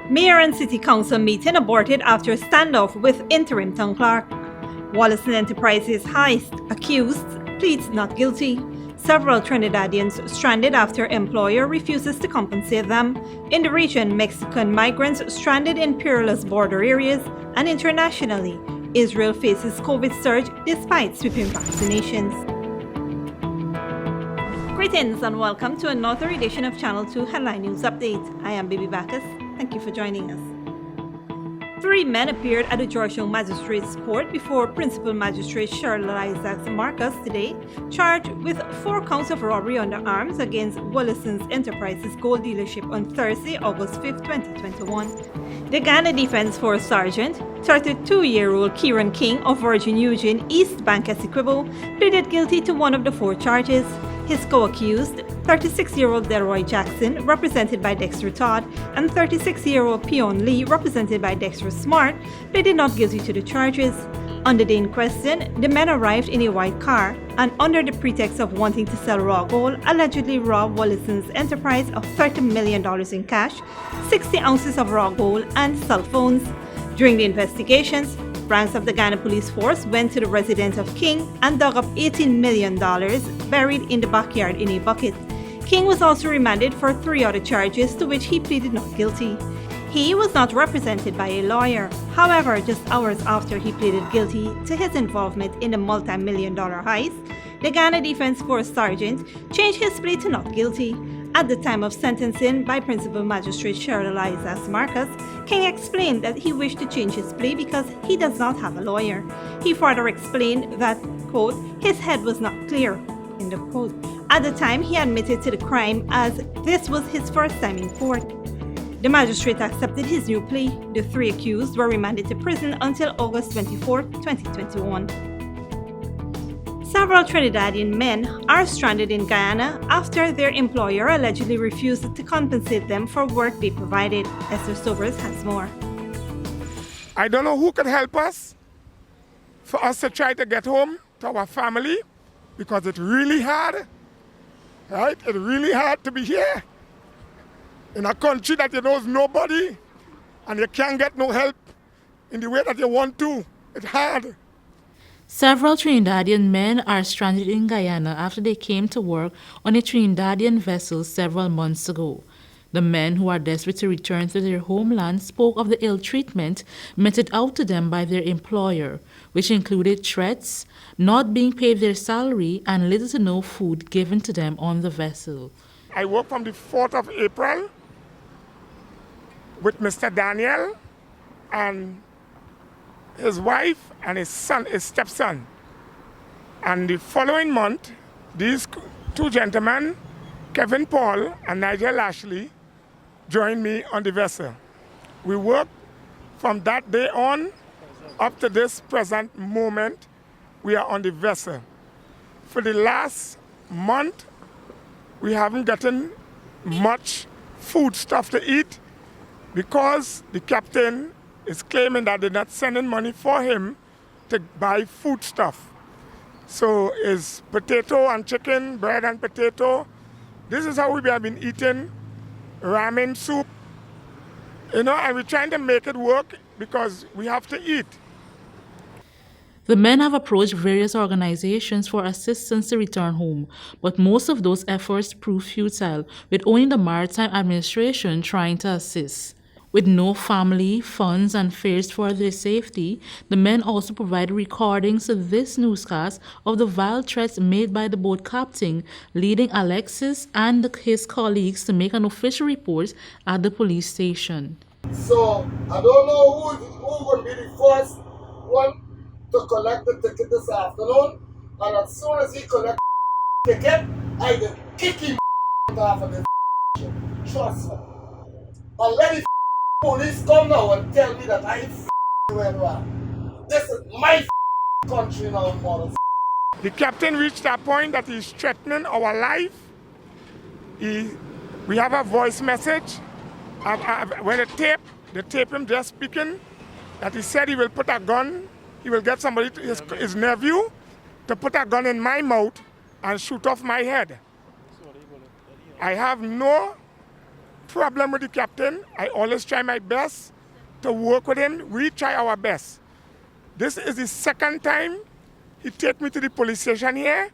Mayor and City Council meeting aborted after standoff with interim Town Clerk. Wallison Enterprises Heist accused pleads not guilty. Several Trinidadians stranded after employer refuses to compensate them. In the region, Mexican migrants stranded in perilous border areas, and internationally, Israel faces COVID surge despite sweeping vaccinations. Greetings and welcome to another edition of Channel 2 Headline News Update. I am Baby Bacchus. Thank you for joining us. 3 men appeared at the Georgetown Magistrates Court before Principal Magistrate Cheryl Isaacs Marcus today, charged with 4 counts of robbery under arms against Wallison Enterprises Gold Dealership on Thursday, August 5, 2021. The Ghana Defense Force Sergeant, 32-year-old Kieran King of Virgin Eugene, East Bank Essequibo, pleaded guilty to one of the 4 charges. His co-accused, 36-year-old Delroy Jackson, represented by Dexter Todd, and 36-year-old Pion Lee, represented by Dexter Smart, pleaded not guilty to the charges. On the day in question, the men arrived in a white car and, under the pretext of wanting to sell raw gold, allegedly robbed Wallison's enterprise of $30 million in cash, 60 ounces of raw gold, and cell phones. During the investigations, branch of the Ghana Police Force went to the residence of King and dug up $18 million buried in the backyard in a bucket. King was also remanded for 3 other charges to which he pleaded not guilty. He was not represented by a lawyer. However, just hours after he pleaded guilty to his involvement in the multi-million-dollar heist, the Ghana Defense Force Sergeant changed his plea to not guilty. At the time of sentencing by Principal Magistrate Cheryl Isaacs Marcus, King explained that he wished to change his plea because he does not have a lawyer. He further explained that, quote, his head was not clear, end of quote. At the time, he admitted to the crime as this was his first time in court. The magistrate accepted his new plea. The 3 accused were remanded to prison until August 24, 2021. Several Trinidadian men are stranded in Guyana after their employer allegedly refused to compensate them for work they provided. Esther Sobers has more. I don't know who could help us for us to try to get home to our family, because it's really hard, right? It's really hard to be here in a country that you know is nobody and you can't get no help in the way that you want to. It's hard. Several Trinidadian men are stranded in Guyana after they came to work on a Trinidadian vessel several months ago. The men, who are desperate to return to their homeland, spoke of the ill treatment meted out to them by their employer, which included threats, not being paid their salary, and little to no food given to them on the vessel. I worked from the 4th of April with Mr. Daniel and his wife and his stepson. And the following month, these 2 gentlemen, Kevin Paul and Nigel Ashley, joined me on the vessel. We worked from that day on up to this present moment. We are on the vessel. For the last month, we haven't gotten much food stuff to eat because the captain is claiming that they're not sending money for him to buy food stuff. So it's potato and chicken, bread and potato. This is how we have been eating ramen soup. And we're trying to make it work because we have to eat. The men have approached various organizations for assistance to return home, but most of those efforts proved futile, with only the Maritime Administration trying to assist. With no family, funds, and fears for their safety, the men also provided recordings to this newscast of the vile threats made by the boat captain, leading Alexis and his colleagues to make an official report at the police station. So, I don't know who will be the first one to collect the ticket this afternoon, and as soon as he collects the ticket, I will kick him off of the ship. Trust me. And let the police come now and tell me that I went wrong. This is my country now, mother. The captain reached that point that he's threatening our life. We have a voice message. When the tape him just speaking, that he said he will put a gun, he will get somebody, his nephew, to put a gun in my mouth and shoot off my head. I have no problem with the captain. I always try my best to work with him. We try our best. This is the second time he take me to the police station here,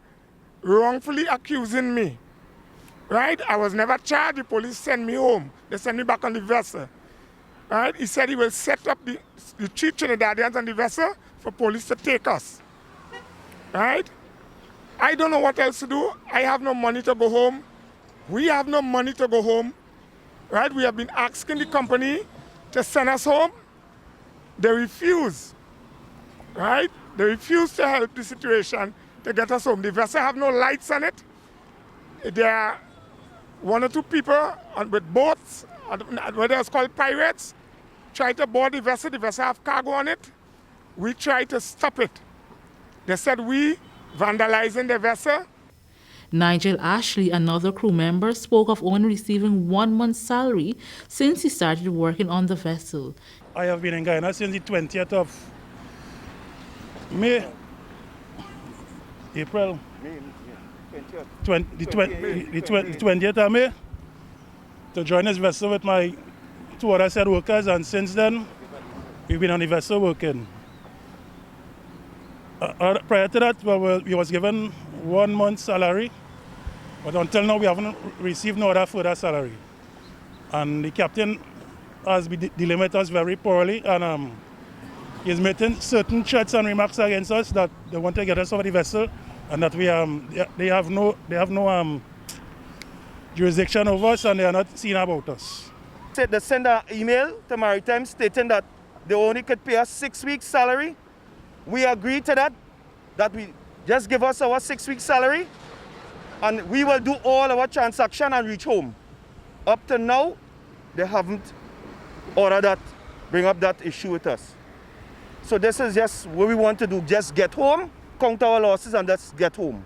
wrongfully accusing me. Right? I was never charged. The police sent me home. They sent me back on the vessel. Right? He said he will set up the 3 Trinidadians on the vessel for police to take us. Right? I don't know what else to do. I have no money to go home. We have no money to go home. Right? We have been asking the company to send us home. They refuse. Right? They refuse to help the situation to get us home. The vessel have no lights on it. There are 1 or 2 people with boats, what is called pirates, try to board the vessel. The vessel have cargo on it. We try to stop it. They said we vandalizing the vessel. Nigel Ashley, another crew member, spoke of only receiving 1 month's salary since he started working on the vessel. I have been in Guyana since the 20th of May, April, the 20th of May, to join this vessel with my 2 other said workers, and since then, we've been on the vessel working. Prior to that, we was given 1 month's salary, but until now we haven't received no other further salary. And the captain has been dealing with us very poorly, and he's making certain threats and remarks against us that they want to get us off the vessel, and that they have no jurisdiction over us, and they are not seeing about us. They send an email to Maritime stating that they only could pay us 6 weeks' salary. We agreed to that we just give us our 6 weeks' salary, and we will do all our transaction and reach home. Up to now, they haven't ordered that, bring up that issue with us. So this is just what we want to do, just get home, count our losses, and let's get home.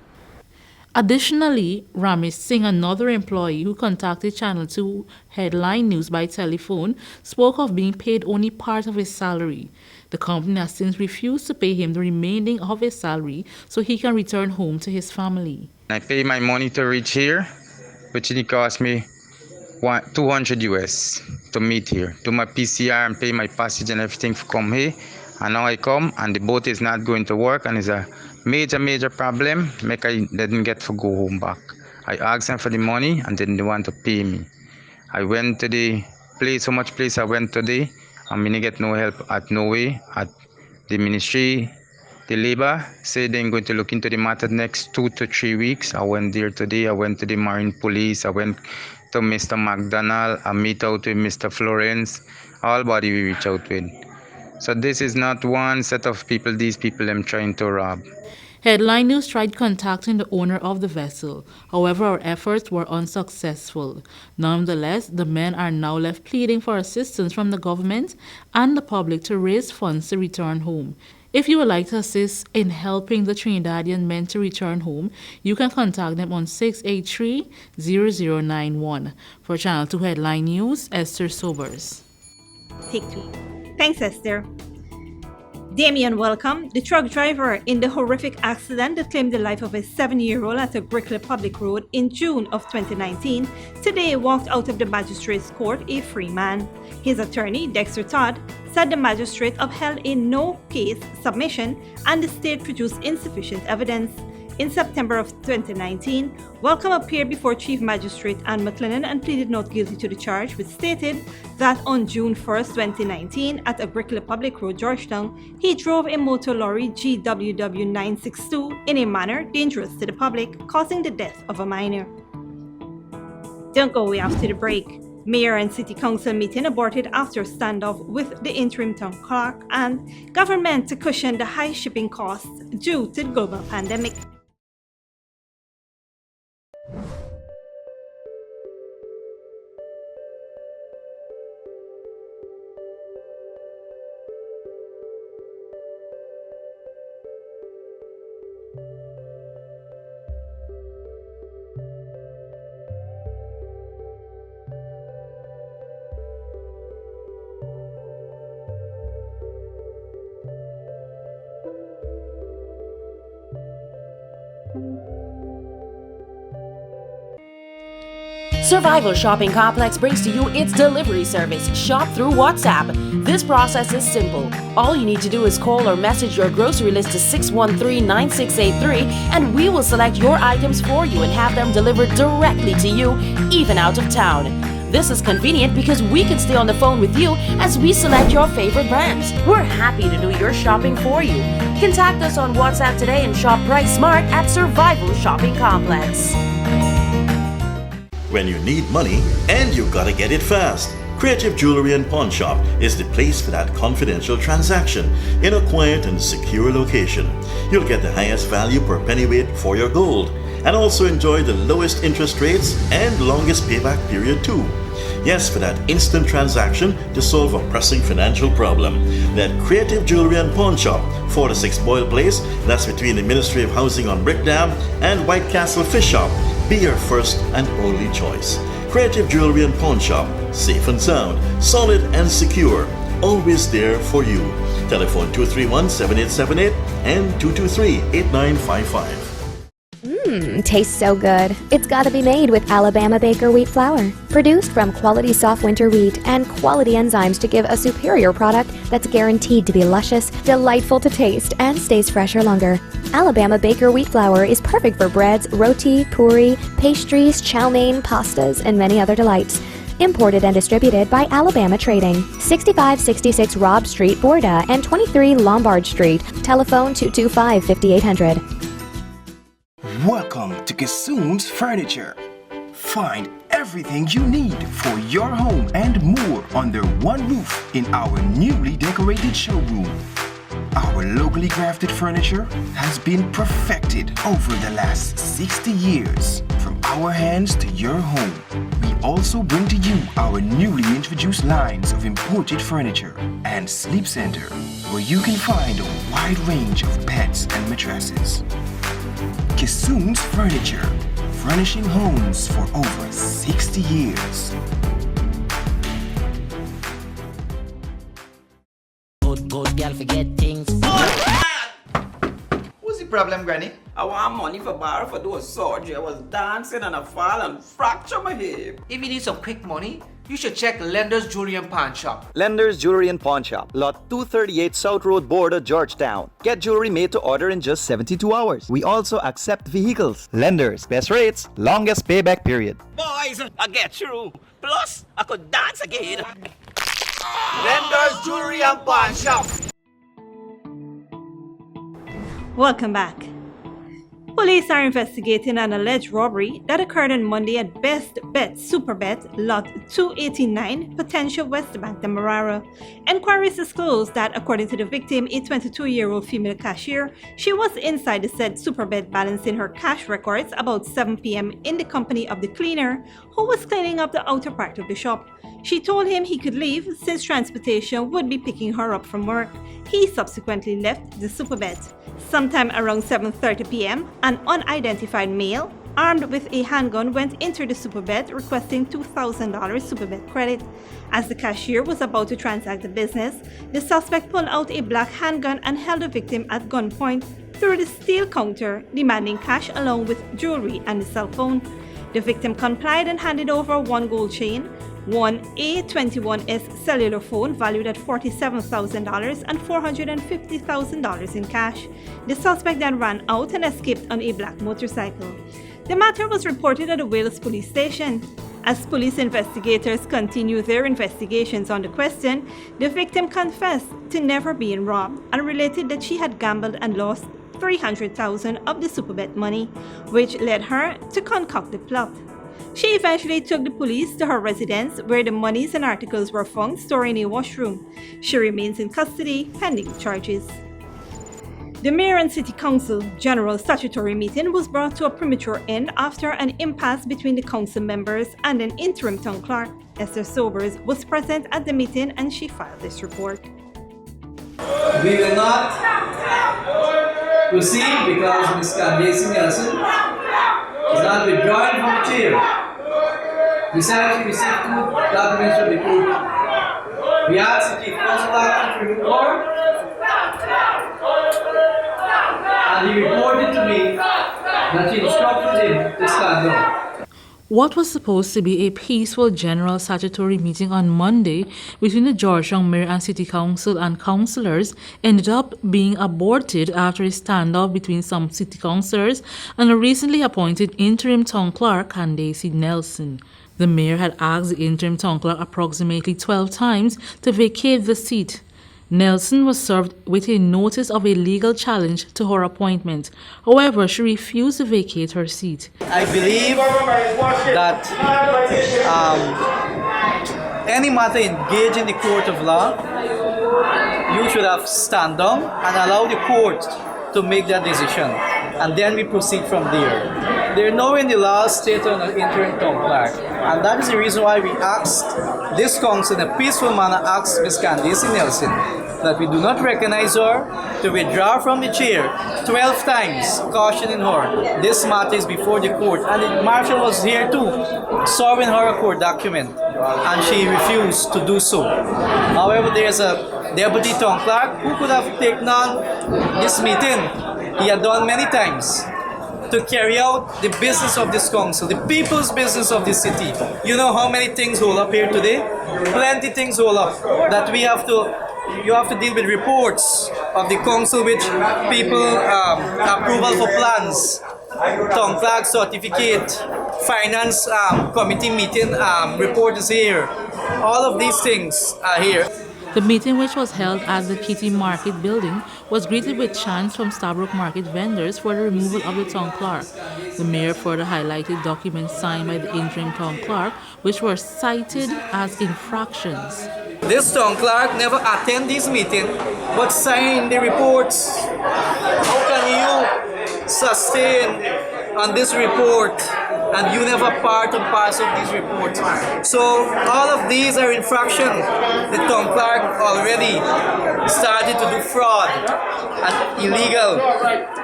Additionally, Ramesh Singh, another employee who contacted Channel 2 Headline News by telephone, spoke of being paid only part of his salary. The company has since refused to pay him the remaining of his salary so he can return home to his family. I pay my money to reach here, which it cost me $200 US to meet here, do my PCR and pay my passage and everything to come here. And now I come and the boat is not going to work, and it's a major problem. I didn't get to go home back. I asked them for the money and they didn't want to pay me. I went to the place, so much place I went today, and I didn't get no help at no way. At the ministry, the labor said they're going to look into the matter next 2 to 3 weeks. I went there today. I went to the Marine Police. I went to Mr. McDonald. I meet out with Mr. Florence. All body we reach out with. So this is not one set of people. These people I'm trying to rob. Headline News tried contacting the owner of the vessel. However, our efforts were unsuccessful. Nonetheless, the men are now left pleading for assistance from the government and the public to raise funds to return home. If you would like to assist in helping the Trinidadian men to return home, you can contact them on 683-0091. For Channel 2 Headline News, Esther Sobers. Take 2. Thanks, Esther. Damien Welcome, the truck driver in the horrific accident that claimed the life of a 7-year-old at a Brickler Public Road in June of 2019, today walked out of the magistrate's court a free man. His attorney, Dexter Todd, said the magistrate upheld a no-case submission and the state produced insufficient evidence. In September of 2019, Welcome appeared before Chief Magistrate Ann McLennan and pleaded not guilty to the charge, which stated that on June 1, 2019, at a Brickler Public Road, Georgetown, he drove a motor lorry GWW 962 in a manner dangerous to the public, causing the death of a minor. Don't go away after the break. Mayor and City Council meeting aborted after standoff with the interim Town Clerk, and government to cushion the high shipping costs due to the global pandemic. Survival Shopping Complex brings to you its delivery service, Shop through WhatsApp. This process is simple. All you need to do is call or message your grocery list to 613-9683 and we will select your items for you and have them delivered directly to you, even out of town. This is convenient because we can stay on the phone with you as we select your favorite brands. We're happy to do your shopping for you. Contact us on WhatsApp today and shop price smart at Survival Shopping Complex. When you need money and you gotta get it fast, Creative Jewelry and Pawn Shop is the place for that confidential transaction in a quiet and secure location. You'll get the highest value per pennyweight for your gold and also enjoy the lowest interest rates and longest payback period too. Yes, for that instant transaction to solve a pressing financial problem. That Creative Jewelry and Pawn Shop, 46 Boyle Place, that's between the Ministry of Housing on Brick Dam and White Castle Fish Shop. Be your first and only choice. Creative Jewelry and Pawn Shop, safe and sound, solid and secure, always there for you. Telephone 231-7878 and 223-8955. Tastes so good. It's gotta be made with Alabama Baker wheat flour. Produced from quality soft winter wheat and quality enzymes to give a superior product that's guaranteed to be luscious, delightful to taste, and stays fresher longer. Alabama Baker wheat flour is perfect for breads, roti, puri, pastries, chow mein, pastas, and many other delights. Imported and distributed by Alabama Trading. 6566 Robb Street, Borda, and 23 Lombard Street. Telephone 225-5800. Welcome to Kissoon's Furniture. Find everything you need for your home and more under one roof in our newly decorated showroom. Our locally crafted furniture has been perfected over the last 60 years. From our hands to your home, we also bring to you our newly introduced lines of imported furniture and sleep center, where you can find a wide range of beds and mattresses. Kissoon's Furniture, furnishing homes for over 60 years. Good girl forget things. What's the problem, Granny? I want money for borrow for those surgery. I was dancing and I fall and fracture my hip. If you need some quick money, you should check Lender's Jewelry and Pawn Shop. Lender's Jewelry and Pawn Shop, lot 238 South Road, Border, Georgetown. Get jewelry made to order in just 72 hours. We also accept vehicles. Lender's, best rates, longest payback period. Boys, I get through. Plus, I could dance again. Lender's Jewelry and Pawn Shop. Welcome back. Police are investigating an alleged robbery that occurred on Monday at Best Bet Superbet, Lot 289, Potential West Bank, Demerara. Enquiries disclosed that, according to the victim, a 22-year-old female cashier, she was inside the said Superbet balancing her cash records about 7 p.m. in the company of the cleaner, who was cleaning up the outer part of the shop. She told him he could leave since transportation would be picking her up from work. He subsequently left the Superbet. Sometime around 7:30 p.m., an unidentified male, armed with a handgun, went into the Superbet requesting $2,000 Superbet credit. As the cashier was about to transact the business, the suspect pulled out a black handgun and held the victim at gunpoint through the steel counter, demanding cash along with jewelry and a cell phone. The victim complied and handed over one gold chain, one A21S cellular phone valued at $47,000 and $450,000 in cash. The suspect then ran out and escaped on a black motorcycle. The matter was reported at the Wales police station. As police investigators continue their investigations on the question, the victim confessed to never being robbed and related that she had gambled and lost $300,000 of the Superbet money, which led her to concoct the plot. She eventually took the police to her residence where the monies and articles were found stored in a washroom. She remains in custody pending charges. The Mayor and City Council General Statutory Meeting was brought to a premature end after an impasse between the council members and an interim town clerk. Esther Sobers was present at the meeting and she filed this report. We will not proceed because Ms. Candace Nelson is not withdrawing from the chair. Besides, we received 2 documents from the group. We asked the Chief Council Doctor to remove her, and he reported to me that she instructed him to stand down. What was supposed to be a peaceful general statutory meeting on Monday between the Georgetown Mayor and City Council and councillors ended up being aborted after a standoff between some city councillors and a recently appointed interim town clerk, Candace Nelson. The mayor had asked the interim town clerk approximately 12 times to vacate the seat. Nelson was served with a notice of a legal challenge to her appointment. However, she refused to vacate her seat. I believe that any matter engaged in the court of law, you should have stand down and allow the court to make that decision, and then we proceed from there. They're now in the last state on the interim town clerk, and that is the reason why we asked this council in a peaceful manner, asked Ms. Candace Nelson that we do not recognize her, to withdraw from the chair 12 times, cautioning her this matter is before the court, and the marshal was here too, serving her a court document, and she refused to do so. However, there is a deputy town clerk who could have taken on this meeting. He had done many times to carry out the business of this council, the people's business of this city. You know how many things hold up here today? Plenty things hold up that you have to deal with reports of the council which people approval for plans, town clerk certificate, finance committee meeting report is here. All of these things are here. The meeting, which was held at the Kitty Market building, was greeted with chants from Stabrook Market vendors for the removal of the town clerk. The mayor further highlighted documents signed by the interim town clerk, which were cited as infractions. This town clerk never attend this meeting, but sign the reports. How can you sustain on this report and you never part and parcel of these reports? So all of these are infraction. The town clerk already started to do fraud and illegal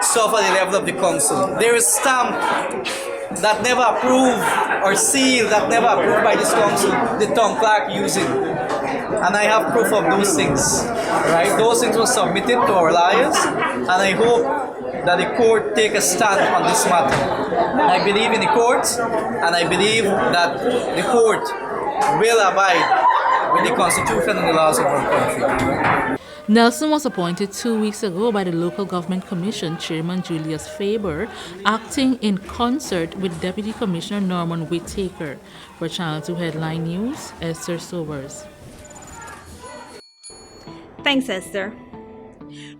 stuff at the level of the council. There is stamp that never approved or seal that never approved by this council, the town clerk using. And I have proof of those things, right? Those things were submitted to our lawyers, and I hope that the court take a stand on this matter. I believe in the court, and I believe that the court will abide with the constitution and the laws of our country. Nelson was appointed 2 weeks ago by the Local Government Commission Chairman Julius Faber, acting in concert with Deputy Commissioner Norman Whittaker. For Channel 2 Headline News, Esther Sobers. Thanks, Esther.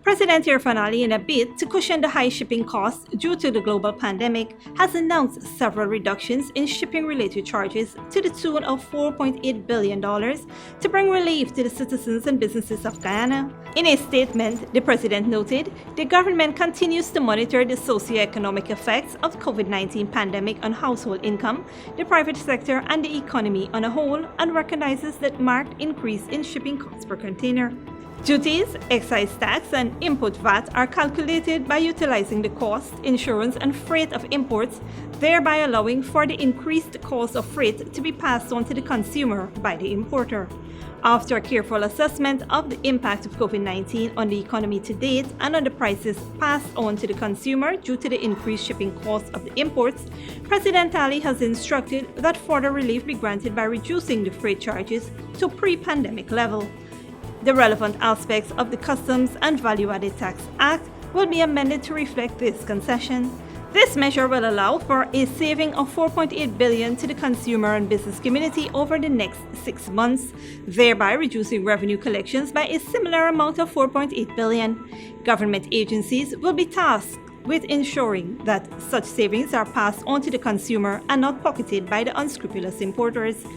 President Irfan Ali, in a bid to cushion the high shipping costs due to the global pandemic, has announced several reductions in shipping-related charges to the tune of $4.8 billion to bring relief to the citizens and businesses of Guyana. In a statement, the president noted the government continues to monitor the socio-economic effects of the COVID-19 pandemic on household income, the private sector, and the economy on a whole, and recognizes that marked increase in shipping costs per container. Duties, excise tax, and input VAT are calculated by utilizing the cost, insurance, and freight of imports, thereby allowing for the increased cost of freight to be passed on to the consumer by the importer. After a careful assessment of the impact of COVID-19 on the economy to date and on the prices passed on to the consumer due to the increased shipping costs of the imports, President Ali has instructed that further relief be granted by reducing the freight charges to pre-pandemic level. The relevant aspects of the Customs and Value-Added Tax Act will be amended to reflect this concession. This measure will allow for a saving of $4.8 billion to the consumer and business community over the next 6 months, thereby reducing revenue collections by a similar amount of $4.8 billion. Government agencies will be tasked with ensuring that such savings are passed on to the consumer and not pocketed by the unscrupulous importers.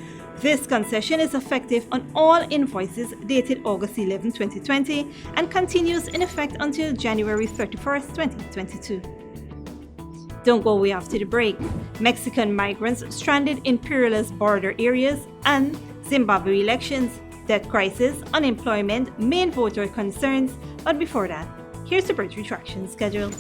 This concession is effective on all invoices dated August 11, 2020 and continues in effect until January 31, 2022. Don't go away after the break. Mexican migrants stranded in perilous border areas and Zimbabwe elections, debt crisis, unemployment, main voter concerns. But before that, here's the bridge retraction schedule.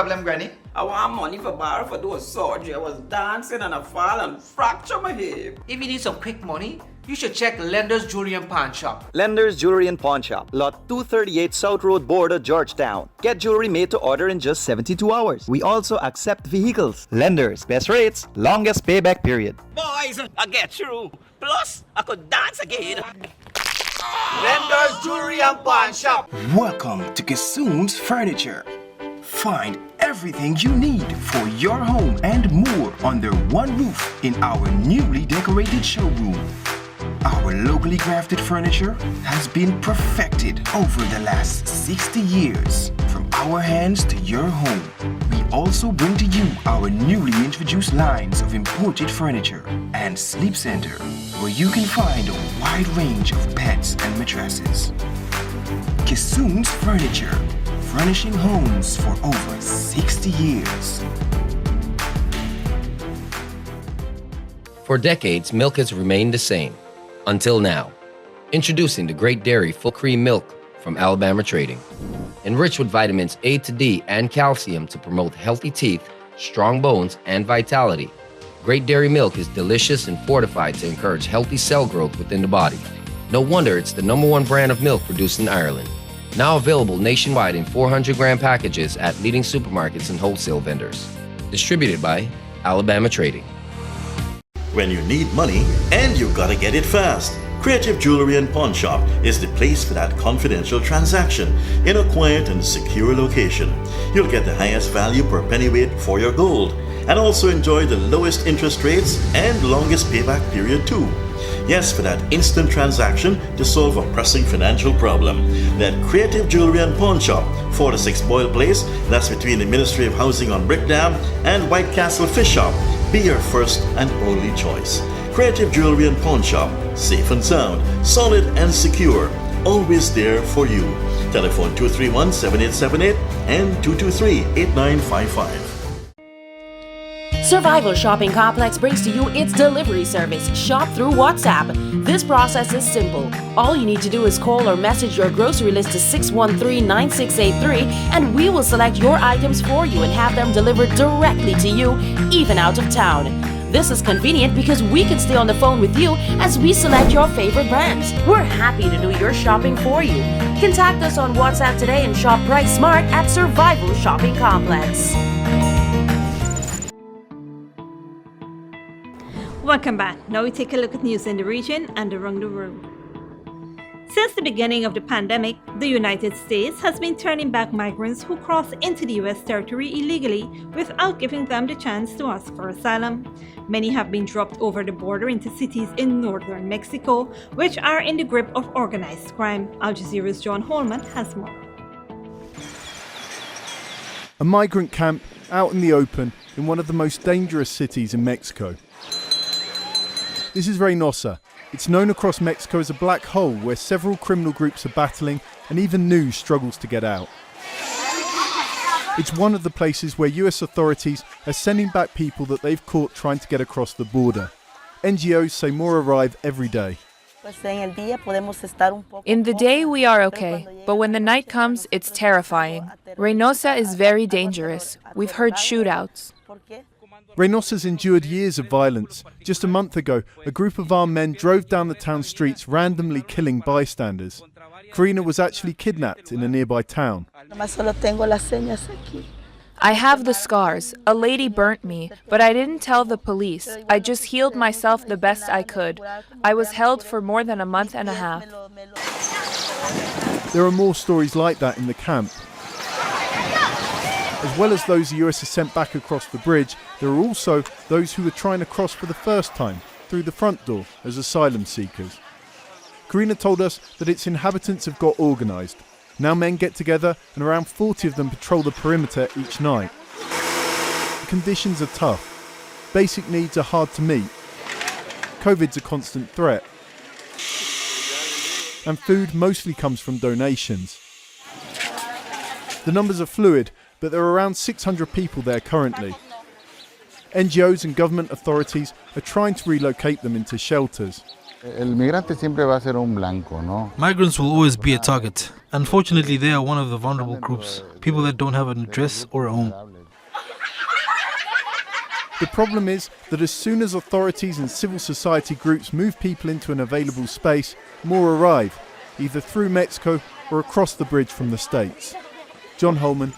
problem, Granny? I want money for borrow for those surgery. I was dancing and I fall and fracture my hip. If you need some quick money, you should check Lender's Jewelry and Pawn Shop. Lender's Jewelry and Pawn Shop, lot 238 South Road Border, Georgetown. Get jewelry made to order in just 72 hours. We also accept vehicles. Lenders, best rates, longest payback period. Boys, I get through. Plus, I could dance again. Lender's Jewelry and Pawn Shop. Welcome to Kissoon's Furniture. Find everything you need for your home and more under one roof in our newly decorated showroom. Our locally crafted furniture has been perfected over the last 60 years. From our hands to your home, we also bring to you our newly introduced lines of imported furniture and sleep center, where you can find a wide range of beds and mattresses. Kissoon's Furniture, furnishing homes for over 60 years. For decades, milk has remained the same. Until now. Introducing the Great Dairy Full Cream Milk from Alabama Trading. Enriched with vitamins A to D and calcium to promote healthy teeth, strong bones, and vitality. Great Dairy Milk is delicious and fortified to encourage healthy cell growth within the body. No wonder it's the #1 brand of milk produced in Ireland. Now available nationwide in 400-gram packages at leading supermarkets and wholesale vendors. Distributed by Alabama Trading. When you need money and you gotta get it fast, Creative Jewelry and Pawn Shop is the place for that confidential transaction in a quiet and secure location. You'll get the highest value per pennyweight for your gold and also enjoy the lowest interest rates and longest payback period too. Yes, for that instant transaction to solve a pressing financial problem. That Creative Jewelry and Pawn Shop, 46 Boyle Place, that's between the Ministry of Housing on Brick Dam and White Castle Fish Shop. Be your first and only choice. Creative Jewelry and Pawn Shop, safe and sound, solid and secure, always there for you. Telephone 231-7878 and 223-8955. Survival Shopping Complex brings to you its delivery service, Shop Through WhatsApp. This process is simple. All you need to do is call or message your grocery list to 613-9683 and we will select your items for you and have them delivered directly to you, even out of town. This is convenient because we can stay on the phone with you as we select your favorite brands. We're happy to do your shopping for you. Contact us on WhatsApp today and shop Price Smart at Survival Shopping Complex. Welcome back. Now we take a look at news in the region and around the world. Since the beginning of the pandemic, the United States has been turning back migrants who cross into the U.S. territory illegally without giving them the chance to ask for asylum. Many have been dropped over the border into cities in northern Mexico, which are in the grip of organized crime. Al Jazeera's John Holman has more. A migrant camp out in the open in one of the most dangerous cities in Mexico. This is Reynosa. It's known across Mexico as a black hole where several criminal groups are battling and even news struggles to get out. It's one of the places where US authorities are sending back people that they've caught trying to get across the border. NGOs say more arrive every day. In the day we are okay, but when the night comes, it's terrifying. Reynosa is very dangerous. We've heard shootouts. Reynosa's endured years of violence. Just a month ago, a group of armed men drove down the town streets, randomly killing bystanders. Karina was actually kidnapped in a nearby town. I have the scars. A lady burnt me, but I didn't tell the police. I just healed myself the best I could. I was held for more than a month and a half. There are more stories like that in the camp. As well as those the US has sent back across the bridge, there are also those who are trying to cross for the first time through the front door as asylum seekers. Karina told us that its inhabitants have got organised. Now men get together and around 40 of them patrol the perimeter each night. The conditions are tough. Basic needs are hard to meet. COVID's a constant threat. And food mostly comes from donations. The numbers are fluid, but there are around 600 people there currently. NGOs and government authorities are trying to relocate them into shelters. Migrants will always be a target. Unfortunately, they are one of the vulnerable groups, people that don't have an address or a home. The problem is that as soon as authorities and civil society groups move people into an available space, more arrive, either through Mexico or across the bridge from the States. John Holman,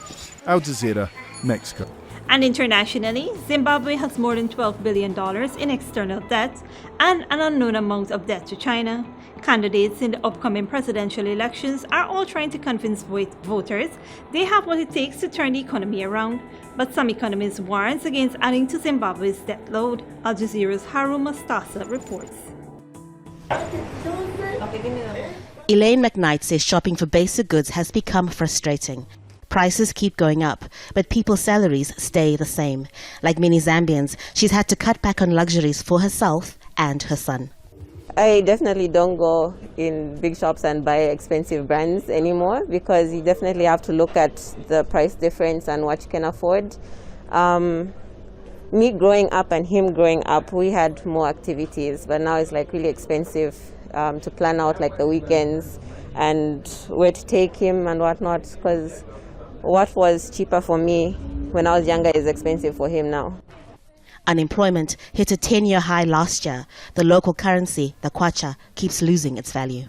Al Jazeera, Mexico. And internationally, Zimbabwe has more than $12 billion in external debt and an unknown amount of debt to China. Candidates in the upcoming presidential elections are all trying to convince voters they have what it takes to turn the economy around. But some economists warn against adding to Zimbabwe's debt load. Al Jazeera's Haru Mustasa reports. Elaine McKnight says shopping for basic goods has become frustrating. Prices keep going up, but people's salaries stay the same. Like many Zambians, she's had to cut back on luxuries for herself and her son. I definitely don't go in big shops and buy expensive brands anymore because you definitely have to look at the price difference and what you can afford. Me growing up and him growing up, we had more activities, but now it's like really expensive to plan out like the weekends and where to take him and whatnot, because what was cheaper for me when I was younger is expensive for him now. Unemployment hit a 10-year high last year. The local currency, the kwacha, keeps losing its value.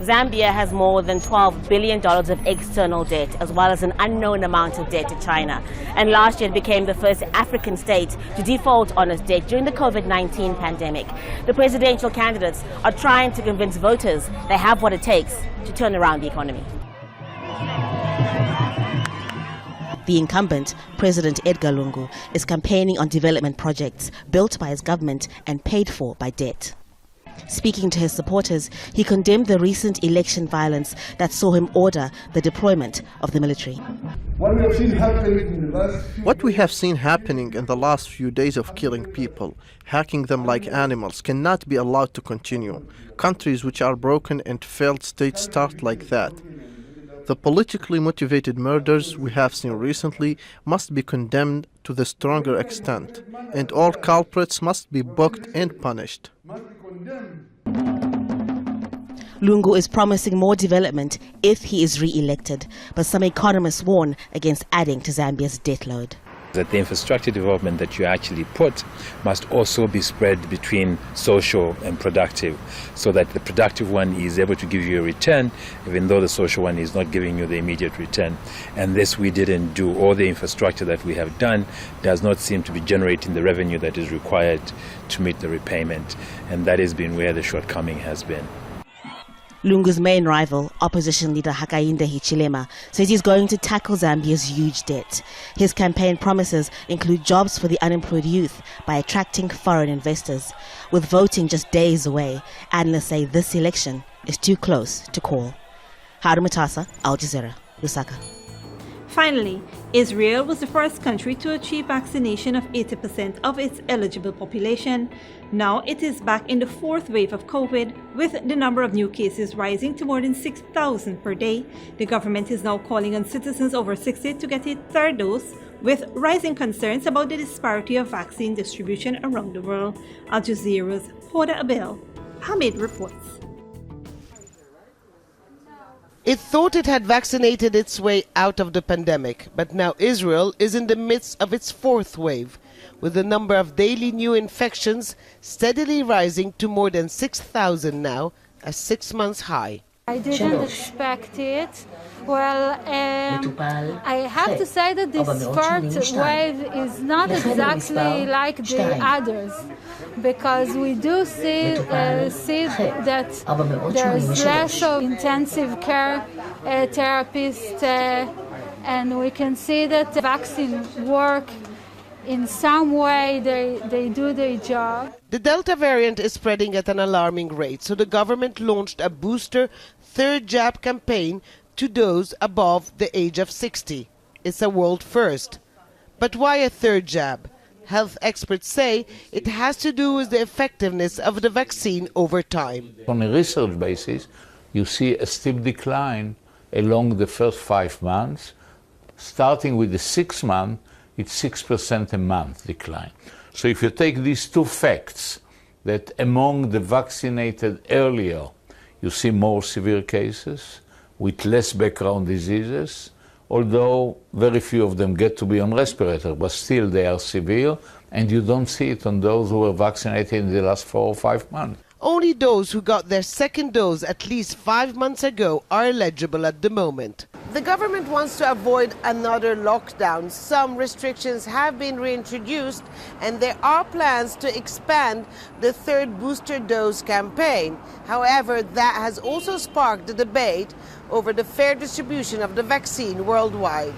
Zambia has more than $12 billion of external debt, as well as an unknown amount of debt to China. And last year it became the first African state to default on its debt during the COVID-19 pandemic. The presidential candidates are trying to convince voters they have what it takes to turn around the economy. The incumbent, President Edgar Lungu, is campaigning on development projects built by his government and paid for by debt. Speaking to his supporters, he condemned the recent election violence that saw him order the deployment of the military. What we have seen happening in the last few days of killing people, hacking them like animals, cannot be allowed to continue. Countries which are broken and failed states start like that. The politically motivated murders we have seen recently must be condemned to the stronger extent, and all culprits must be booked and punished. Lungu is promising more development if he is re-elected, but some economists warn against adding to Zambia's debt load. That the infrastructure development that you actually put must also be spread between social and productive, so that the productive one is able to give you a return, even though the social one is not giving you the immediate return. And this we didn't do. All the infrastructure that we have done does not seem to be generating the revenue that is required to meet the repayment. And that has been where the shortcoming has been. Lungu's main rival, opposition leader Hakainde Hichilema, says he's going to tackle Zambia's huge debt. His campaign promises include jobs for the unemployed youth by attracting foreign investors. With voting just days away, analysts say this election is too close to call. Haru Matasa, Al Jazeera, Lusaka. Finally, Israel was the first country to achieve vaccination of 80% of its eligible population. Now it is back in the fourth wave of COVID, with the number of new cases rising to more than 6,000 per day. The government is now calling on citizens over 60 to get a third dose, with rising concerns about the disparity of vaccine distribution around the world. Al Jazeera's Hoda Abel Hamid reports. It thought it had vaccinated its way out of the pandemic, but now Israel is in the midst of its fourth wave, with the number of daily new infections steadily rising to more than 6,000 now, a 6-month high. I didn't expect it. Well, I have to say that this fourth wave is not exactly like the others, because we do see that there's less of intensive care therapists, and we can see that the vaccine work in some way. They do their job. The Delta variant is spreading at an alarming rate, so the government launched a booster third jab campaign to those above the age of 60. It's a world first. But why a third jab? Health experts say it has to do with the effectiveness of the vaccine over time. On a research basis, you see a steep decline along the first 5 months. Starting with the 6th month, it's 6% a month decline. So if you take these two facts, that among the vaccinated earlier, you see more severe cases with less background diseases, although very few of them get to be on respirator, but still they are severe, and you don't see it on those who were vaccinated in the last 4 or 5 months. Only those who got their second dose at least 5 months ago are eligible at the moment. The government wants to avoid another lockdown. Some restrictions have been reintroduced, and there are plans to expand the third booster dose campaign. However, that has also sparked a debate over the fair distribution of the vaccine worldwide.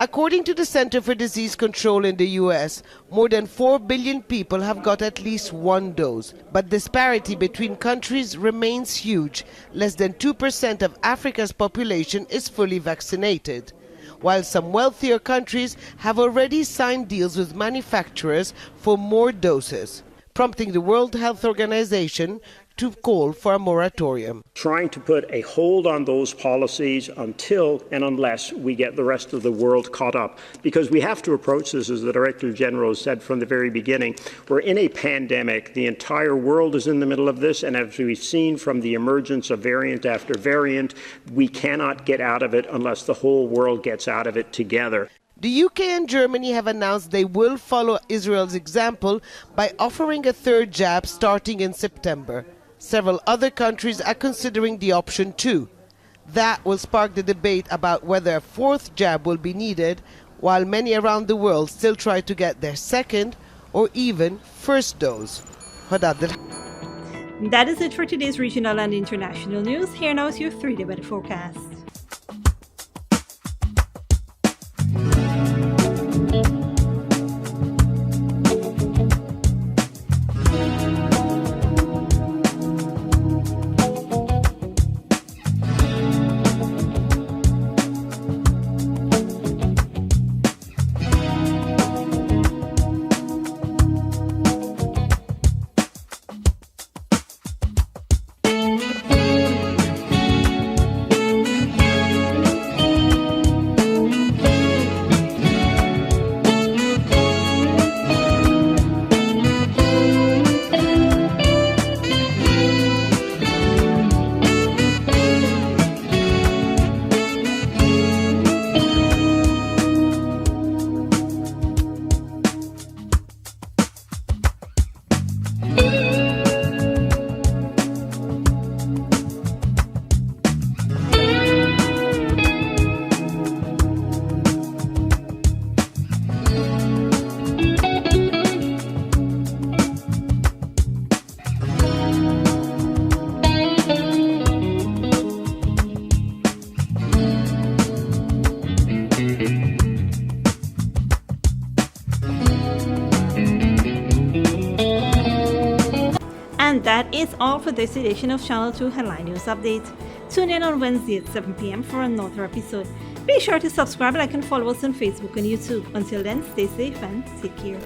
According to the Center for Disease Control in the US, more than 4 billion people have got at least one dose. But disparity between countries remains huge. Less than 2% of Africa's population is fully vaccinated, while some wealthier countries have already signed deals with manufacturers for more doses, prompting the World Health Organization to call for a moratorium. Trying to put a hold on those policies until and unless we get the rest of the world caught up. Because we have to approach this, as the Director General said from the very beginning, we're in a pandemic. The entire world is in the middle of this, and as we've seen from the emergence of variant after variant, we cannot get out of it unless the whole world gets out of it together. The UK and Germany have announced they will follow Israel's example by offering a third jab starting in September. Several other countries are considering the option too. That will spark the debate about whether a fourth jab will be needed, while many around the world still try to get their second or even first dose. That is it for today's regional and international news. Here now is your 3-day weather forecast. And that is all for this edition of Channel 2 Headline News Update. Tune in on Wednesday at 7 p.m. for another episode. Be sure to subscribe, like, and follow us on Facebook and YouTube. Until then, stay safe and take care.